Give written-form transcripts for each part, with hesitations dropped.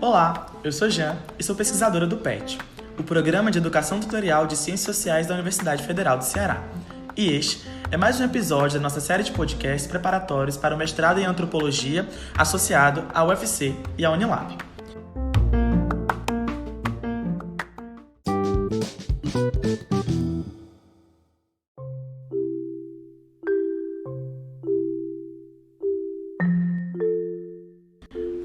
Olá, eu sou Jean e sou pesquisadora do PET, o Programa de Educação Tutorial de Ciências Sociais da Universidade Federal do Ceará. E este é mais um episódio da nossa série de podcasts preparatórios para o mestrado em Antropologia associado à UFC e à Unilab.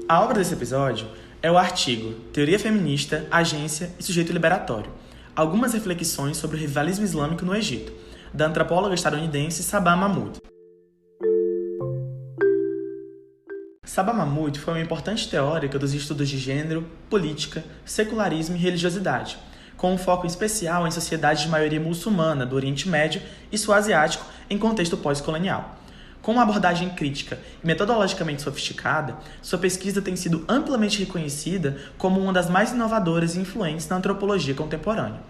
A obra desse episódio é o artigo Teoria Feminista, Agência e Sujeito Liberatório. Algumas reflexões sobre o rivalismo islâmico no Egito, da antropóloga estadunidense Sabah Mahmood. Sabah Mahmood foi uma importante teórica dos estudos de gênero, política, secularismo e religiosidade, com um foco especial em sociedades de maioria muçulmana do Oriente Médio e sul-asiático em contexto pós-colonial. Com uma abordagem crítica e metodologicamente sofisticada, sua pesquisa tem sido amplamente reconhecida como uma das mais inovadoras e influentes na antropologia contemporânea.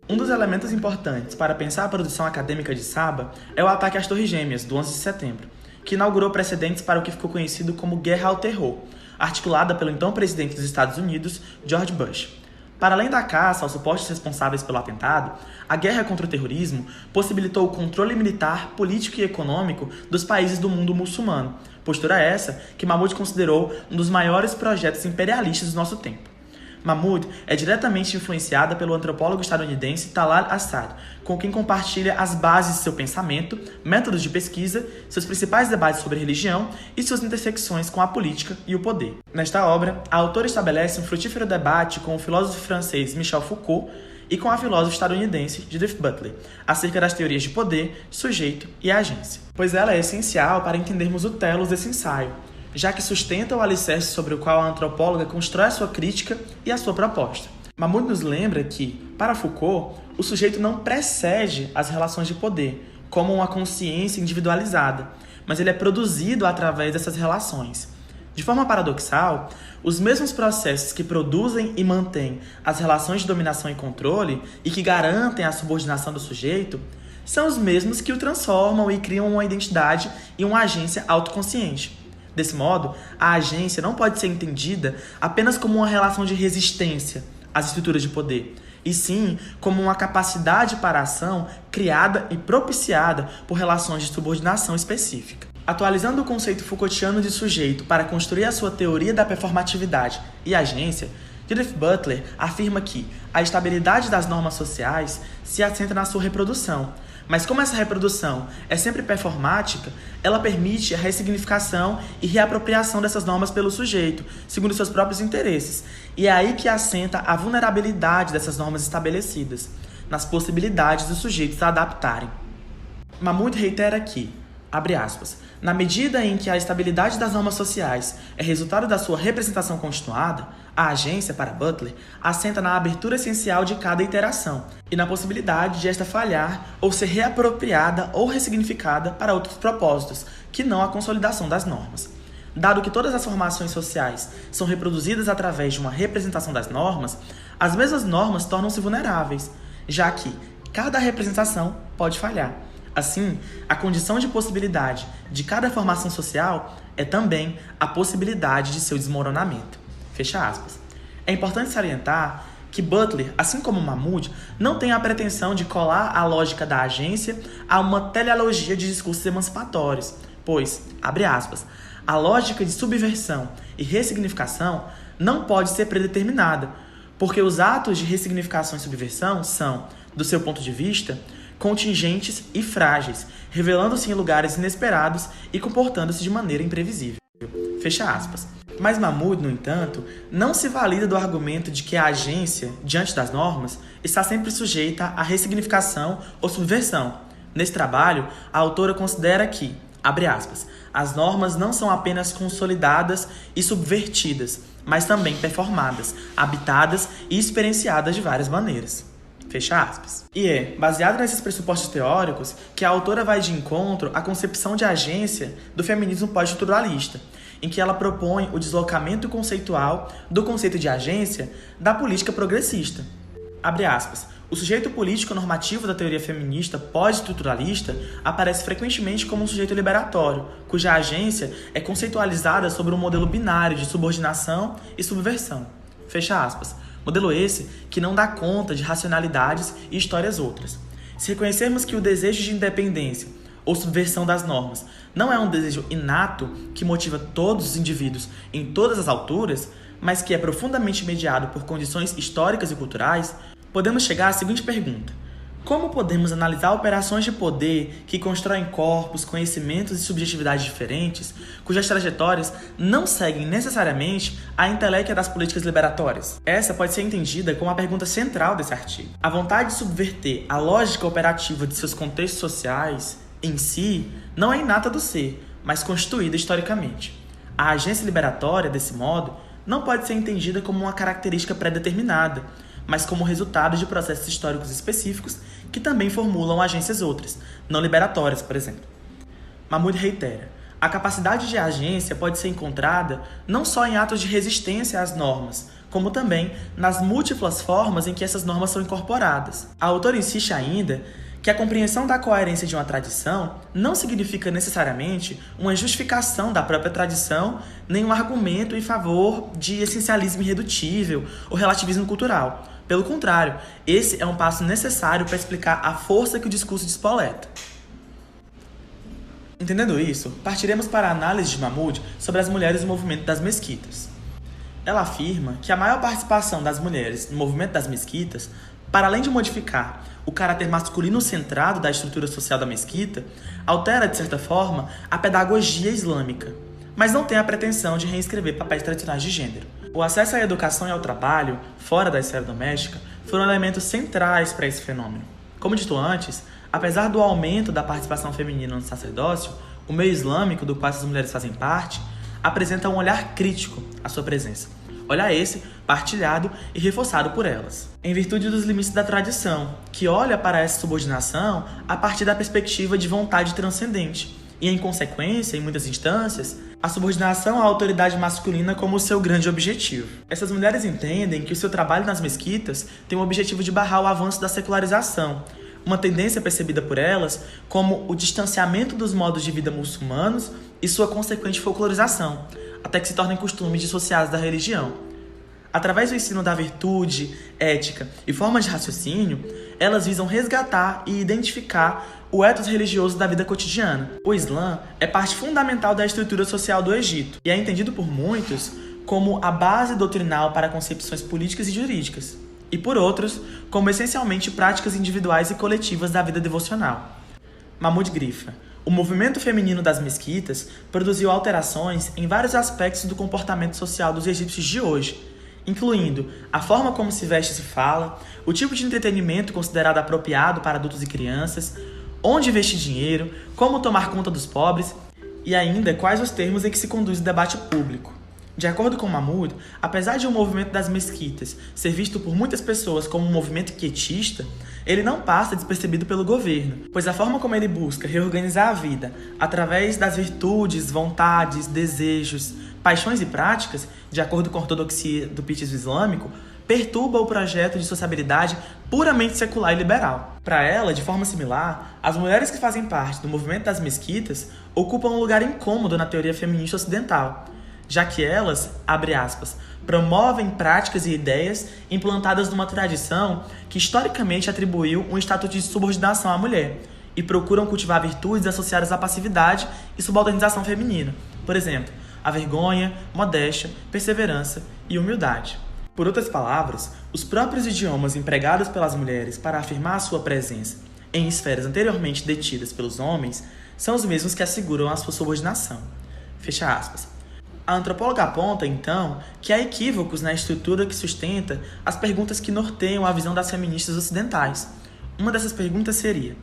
Um dos elementos importantes para pensar a produção acadêmica de Sabah é o ataque às Torres Gêmeas, do 11 de setembro, que inaugurou precedentes para o que ficou conhecido como Guerra ao Terror, articulada pelo então presidente dos Estados Unidos, George Bush. Para além da caça aos supostos responsáveis pelo atentado, a guerra contra o terrorismo possibilitou o controle militar, político e econômico dos países do mundo muçulmano, postura essa que Mahmoud considerou um dos maiores projetos imperialistas do nosso tempo. Mahmoud é diretamente influenciada pelo antropólogo estadunidense Talal Assad, com quem compartilha as bases de seu pensamento, métodos de pesquisa, seus principais debates sobre religião e suas intersecções com a política e o poder. Nesta obra, a autora estabelece um frutífero debate com o filósofo francês Michel Foucault e com a filósofa estadunidense Judith Butler, acerca das teorias de poder, sujeito e agência. Pois ela é essencial para entendermos o telos desse ensaio, já que sustenta o alicerce sobre o qual a antropóloga constrói a sua crítica e a sua proposta. Mahmoud nos lembra que, para Foucault, o sujeito não precede as relações de poder, como uma consciência individualizada, mas ele é produzido através dessas relações. De forma paradoxal, os mesmos processos que produzem e mantêm as relações de dominação e controle e que garantem a subordinação do sujeito são os mesmos que o transformam e criam uma identidade e uma agência autoconsciente. Desse modo, a agência não pode ser entendida apenas como uma relação de resistência às estruturas de poder, e sim como uma capacidade para a ação criada e propiciada por relações de subordinação específica. Atualizando o conceito Foucaultiano de sujeito para construir a sua teoria da performatividade e agência, Judith Butler afirma que a estabilidade das normas sociais se assenta na sua reprodução, mas como essa reprodução é sempre performática, ela permite a ressignificação e reapropriação dessas normas pelo sujeito, segundo seus próprios interesses. E é aí que assenta a vulnerabilidade dessas normas estabelecidas, nas possibilidades dos sujeitos se adaptarem. Mahmoud reitera que, abre aspas, na medida em que a estabilidade das normas sociais é resultado da sua representação continuada, a agência, para Butler, assenta na abertura essencial de cada interação e na possibilidade de esta falhar ou ser reapropriada ou ressignificada para outros propósitos, que não a consolidação das normas. Dado que todas as formações sociais são reproduzidas através de uma representação das normas, as mesmas normas tornam-se vulneráveis, já que cada representação pode falhar. Assim, a condição de possibilidade de cada formação social é também a possibilidade de seu desmoronamento. Fecha aspas. É importante salientar que Butler, assim como Mahmoud, não tem a pretensão de colar a lógica da agência a uma teleologia de discursos emancipatórios, pois, abre aspas, a lógica de subversão e ressignificação não pode ser predeterminada, porque os atos de ressignificação e subversão são, do seu ponto de vista, contingentes e frágeis, revelando-se em lugares inesperados e comportando-se de maneira imprevisível. Fecha aspas. Mas Mahmoud, no entanto, não se valida do argumento de que a agência, diante das normas, está sempre sujeita à ressignificação ou subversão. Nesse trabalho, a autora considera que, abre aspas, as normas não são apenas consolidadas e subvertidas, mas também performadas, habitadas e experienciadas de várias maneiras. Fecha aspas. E é baseado nesses pressupostos teóricos que a autora vai de encontro à concepção de agência do feminismo pós-estruturalista, em que ela propõe o deslocamento conceitual do conceito de agência da política progressista. Abre aspas. O sujeito político normativo da teoria feminista pós-estruturalista aparece frequentemente como um sujeito liberatório, cuja agência é conceitualizada sobre um modelo binário de subordinação e subversão. Fecha aspas. Modelo esse que não dá conta de racionalidades e histórias outras. Se reconhecermos que o desejo de independência ou subversão das normas não é um desejo inato que motiva todos os indivíduos em todas as alturas, mas que é profundamente mediado por condições históricas e culturais, podemos chegar à seguinte pergunta: como podemos analisar operações de poder que constroem corpos, conhecimentos e subjetividades diferentes, cujas trajetórias não seguem necessariamente a inteléquia das políticas liberatórias? Essa pode ser entendida como a pergunta central desse artigo. A vontade de subverter a lógica operativa de seus contextos sociais, em si, não é inata do ser, mas constituída historicamente. A agência liberatória, desse modo, não pode ser entendida como uma característica pré-determinada, mas como resultado de processos históricos específicos que também formulam agências outras, não liberatórias, por exemplo. Mahmoud reitera: a capacidade de agência pode ser encontrada não só em atos de resistência às normas, como também nas múltiplas formas em que essas normas são incorporadas. A autora insiste ainda que a compreensão da coerência de uma tradição não significa necessariamente uma justificação da própria tradição, nem um argumento em favor de essencialismo irredutível ou relativismo cultural. Pelo contrário, esse é um passo necessário para explicar a força que o discurso despoleta. Entendendo isso, partiremos para a análise de Mahmoud sobre as mulheres no movimento das mesquitas. Ela afirma que a maior participação das mulheres no movimento das mesquitas, para além de modificar o caráter masculino centrado da estrutura social da mesquita, altera, de certa forma, a pedagogia islâmica, mas não tem a pretensão de reescrever papéis tradicionais de gênero. O acesso à educação e ao trabalho, fora da esfera doméstica, foram elementos centrais para esse fenômeno. Como dito antes, apesar do aumento da participação feminina no sacerdócio, o meio islâmico, do qual essas mulheres fazem parte, apresenta um olhar crítico à sua presença. Olhar esse partilhado e reforçado por elas, em virtude dos limites da tradição, que olha para essa subordinação a partir da perspectiva de vontade transcendente, e, em consequência, em muitas instâncias, a subordinação à autoridade masculina como seu grande objetivo. Essas mulheres entendem que o seu trabalho nas mesquitas tem o objetivo de barrar o avanço da secularização, uma tendência percebida por elas como o distanciamento dos modos de vida muçulmanos e sua consequente folclorização, até que se tornem costumes dissociados da religião. Através do ensino da virtude, ética e formas de raciocínio, elas visam resgatar e identificar o ethos religioso da vida cotidiana. O Islã é parte fundamental da estrutura social do Egito e é entendido por muitos como a base doutrinal para concepções políticas e jurídicas, e por outros como essencialmente práticas individuais e coletivas da vida devocional. Mahmoud grifa: o movimento feminino das mesquitas produziu alterações em vários aspectos do comportamento social dos egípcios de hoje, incluindo a forma como se veste e se fala, o tipo de entretenimento considerado apropriado para adultos e crianças, onde investir dinheiro, como tomar conta dos pobres e ainda quais os termos em que se conduz o debate público. De acordo com Mahmoud, apesar de o movimento das mesquitas ser visto por muitas pessoas como um movimento quietista, ele não passa despercebido pelo governo, pois a forma como ele busca reorganizar a vida através das virtudes, vontades, desejos, paixões e práticas, de acordo com a ortodoxia do pietismo islâmico, perturba o projeto de sociabilidade puramente secular e liberal. Para ela, de forma similar, as mulheres que fazem parte do movimento das mesquitas ocupam um lugar incômodo na teoria feminista ocidental, já que elas, abre aspas, promovem práticas e ideias implantadas numa tradição que historicamente atribuiu um estatuto de subordinação à mulher e procuram cultivar virtudes associadas à passividade e subalternização feminina, por exemplo, a vergonha, modéstia, perseverança e humildade. Por outras palavras, os próprios idiomas empregados pelas mulheres para afirmar a sua presença em esferas anteriormente detidas pelos homens são os mesmos que asseguram a sua subordinação. Fecha aspas. A antropóloga aponta, então, que há equívocos na estrutura que sustenta as perguntas que norteiam a visão das feministas ocidentais. Uma dessas perguntas seria: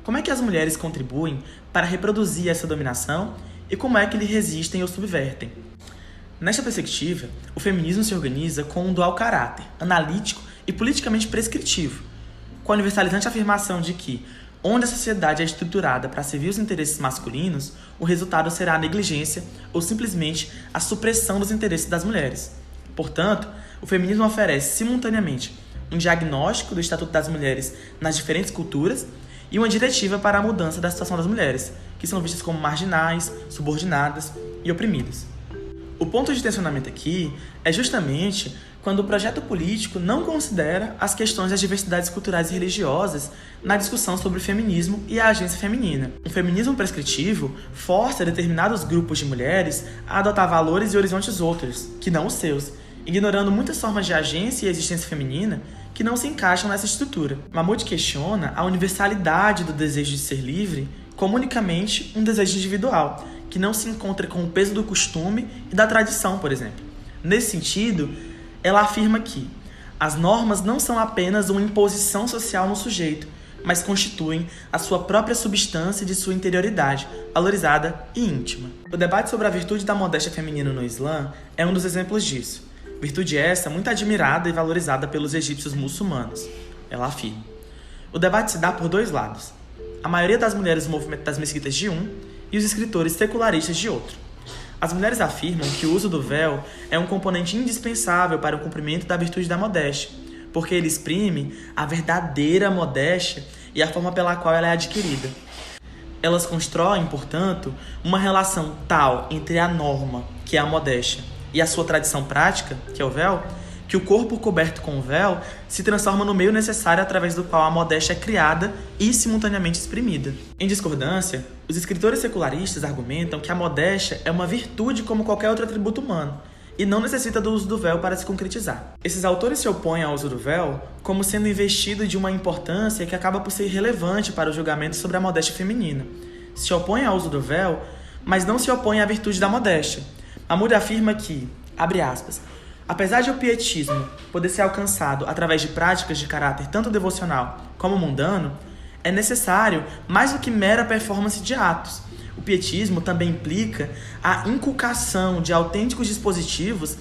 como é que as mulheres contribuem para reproduzir essa dominação e como é que lhe resistem ou subvertem? Nesta perspectiva, o feminismo se organiza com um dual caráter, analítico e politicamente prescritivo, com a universalizante afirmação de que, onde a sociedade é estruturada para servir os interesses masculinos, o resultado será a negligência ou simplesmente a supressão dos interesses das mulheres. Portanto, o feminismo oferece simultaneamente um diagnóstico do Estatuto das Mulheres nas diferentes culturas e uma diretiva para a mudança da situação das mulheres, que são vistas como marginais, subordinadas e oprimidas. O ponto de tensionamento aqui é justamente quando o projeto político não considera as questões das diversidades culturais e religiosas na discussão sobre o feminismo e a agência feminina. O feminismo prescritivo força determinados grupos de mulheres a adotar valores e horizontes outros, que não os seus, ignorando muitas formas de agência e existência feminina que não se encaixam nessa estrutura. Mahmoud questiona a universalidade do desejo de ser livre como unicamente um desejo individual, que não se encontra com o peso do costume e da tradição, por exemplo. Nesse sentido, ela afirma que as normas não são apenas uma imposição social no sujeito, mas constituem a sua própria substância de sua interioridade, valorizada e íntima. O debate sobre a virtude da modéstia feminina no Islã é um dos exemplos disso. Virtude essa muito admirada e valorizada pelos egípcios muçulmanos, ela afirma. O debate se dá por dois lados. A maioria das mulheres do movimento das mesquitas de um e os escritores secularistas de outro. As mulheres afirmam que o uso do véu é um componente indispensável para o cumprimento da virtude da modéstia, porque ele exprime a verdadeira modéstia e a forma pela qual ela é adquirida. Elas constroem, portanto, uma relação tal entre a norma, que é a modéstia, e a sua tradição prática, que é o véu, que o corpo coberto com o véu se transforma no meio necessário através do qual a modéstia é criada e simultaneamente exprimida. Em discordância, os escritores secularistas argumentam que a modéstia é uma virtude como qualquer outro atributo humano e não necessita do uso do véu para se concretizar. Esses autores se opõem ao uso do véu como sendo investido de uma importância que acaba por ser irrelevante para o julgamento sobre a modéstia feminina. Se opõem ao uso do véu, mas não se opõem à virtude da modéstia. Mahmoud afirma que, abre aspas, apesar de o pietismo poder ser alcançado através de práticas de caráter tanto devocional como mundano, é necessário mais do que mera performance de atos. O pietismo também implica a inculcação de autênticos dispositivos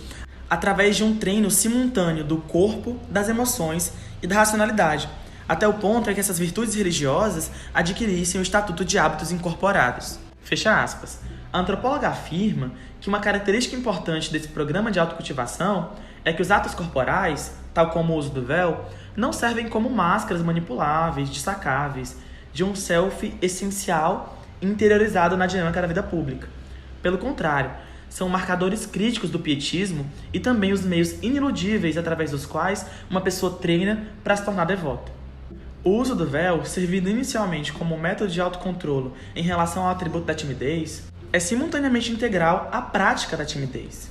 através de um treino simultâneo do corpo, das emoções e da racionalidade, até o ponto em que essas virtudes religiosas adquirissem o estatuto de hábitos incorporados. Fecha aspas. A antropóloga afirma que uma característica importante desse programa de autocultivação é que os atos corporais, tal como o uso do véu, não servem como máscaras manipuláveis, destacáveis, de um self essencial e interiorizado na dinâmica da vida pública. Pelo contrário, são marcadores críticos do pietismo e também os meios iniludíveis através dos quais uma pessoa treina para se tornar devota. O uso do véu, servindo inicialmente como método de autocontrole em relação ao atributo da timidez, é simultaneamente integral à prática da timidez.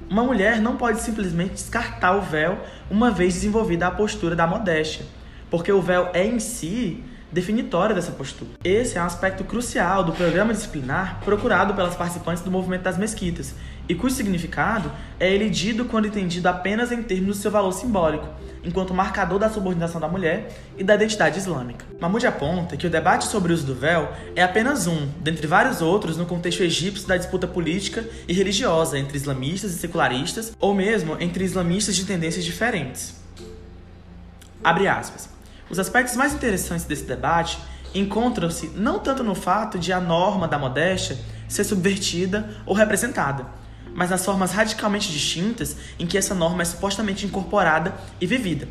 Uma mulher não pode simplesmente descartar o véu uma vez desenvolvida a postura da modéstia, porque o véu é em si definitório dessa postura. Esse é um aspecto crucial do programa disciplinar procurado pelas participantes do movimento das mesquitas, e cujo significado é elidido quando entendido apenas em termos do seu valor simbólico, enquanto marcador da subordinação da mulher e da identidade islâmica. Mahmoud aponta que o debate sobre o uso do véu é apenas um, dentre vários outros, no contexto egípcio da disputa política e religiosa entre islamistas e secularistas, ou mesmo entre islamistas de tendências diferentes. Abre aspas. Os aspectos mais interessantes desse debate encontram-se não tanto no fato de a norma da modéstia ser subvertida ou representada, mas nas formas radicalmente distintas em que essa norma é supostamente incorporada e vivida.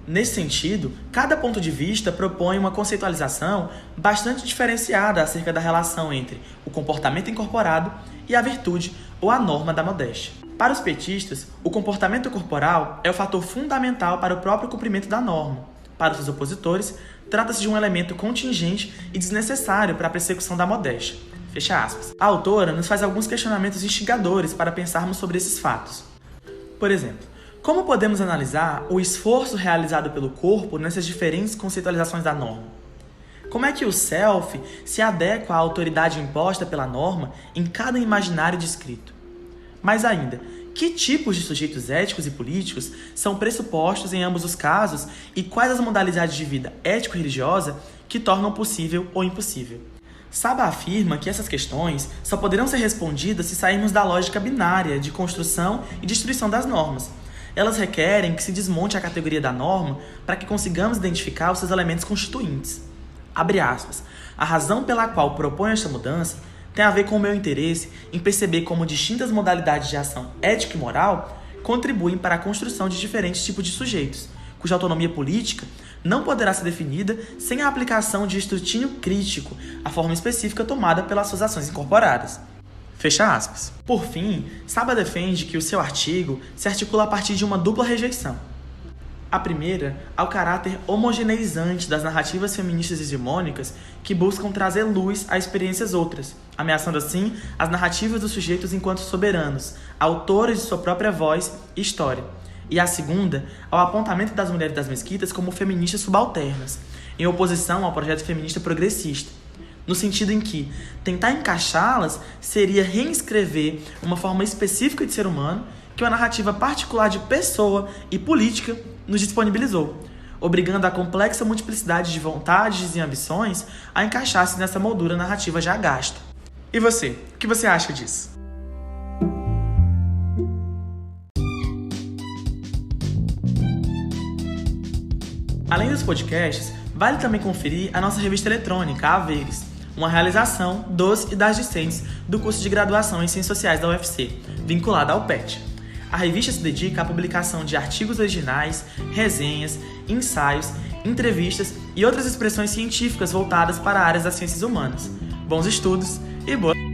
Nesse sentido, cada ponto de vista propõe uma conceitualização bastante diferenciada acerca da relação entre o comportamento incorporado e a virtude ou a norma da modéstia. Para os petistas, o comportamento corporal é o fator fundamental para o próprio cumprimento da norma. Para os seus opositores, trata-se de um elemento contingente e desnecessário para a persecução da modéstia. Fecha aspas. A autora nos faz alguns questionamentos instigadores para pensarmos sobre esses fatos. Por exemplo, como podemos analisar o esforço realizado pelo corpo nessas diferentes conceitualizações da norma? Como é que o self se adequa à autoridade imposta pela norma em cada imaginário descrito? Mais ainda, que tipos de sujeitos éticos e políticos são pressupostos em ambos os casos e quais as modalidades de vida ético-religiosa que tornam possível ou impossível? Saba afirma que essas questões só poderão ser respondidas se sairmos da lógica binária de construção e destruição das normas. Elas requerem que se desmonte a categoria da norma para que consigamos identificar os seus elementos constituintes. Abre aspas. A razão pela qual proponho esta mudança tem a ver com o meu interesse em perceber como distintas modalidades de ação ética e moral contribuem para a construção de diferentes tipos de sujeitos, cuja autonomia política não poderá ser definida sem a aplicação de escrutínio crítico à forma específica tomada pelas suas ações incorporadas. Fecha aspas. Por fim, Saba defende que o seu artigo se articula a partir de uma dupla rejeição. A primeira, ao caráter homogeneizante das narrativas feministas hegemônicas que buscam trazer luz a experiências outras, ameaçando assim as narrativas dos sujeitos enquanto soberanos, autores de sua própria voz e história. E a segunda, ao apontamento das mulheres das mesquitas como feministas subalternas, em oposição ao projeto feminista progressista, no sentido em que tentar encaixá-las seria reescrever uma forma específica de ser humano que uma narrativa particular de pessoa e política nos disponibilizou, obrigando a complexa multiplicidade de vontades e ambições a encaixar-se nessa moldura narrativa já gasta. E você? O que você acha disso? Além dos podcasts, vale também conferir a nossa revista eletrônica, Haveres, uma realização dos e das discentes do curso de graduação em Ciências Sociais da UFC, vinculada ao PET. A revista se dedica à publicação de artigos originais, resenhas, ensaios, entrevistas e outras expressões científicas voltadas para áreas das ciências humanas. Bons estudos e boa...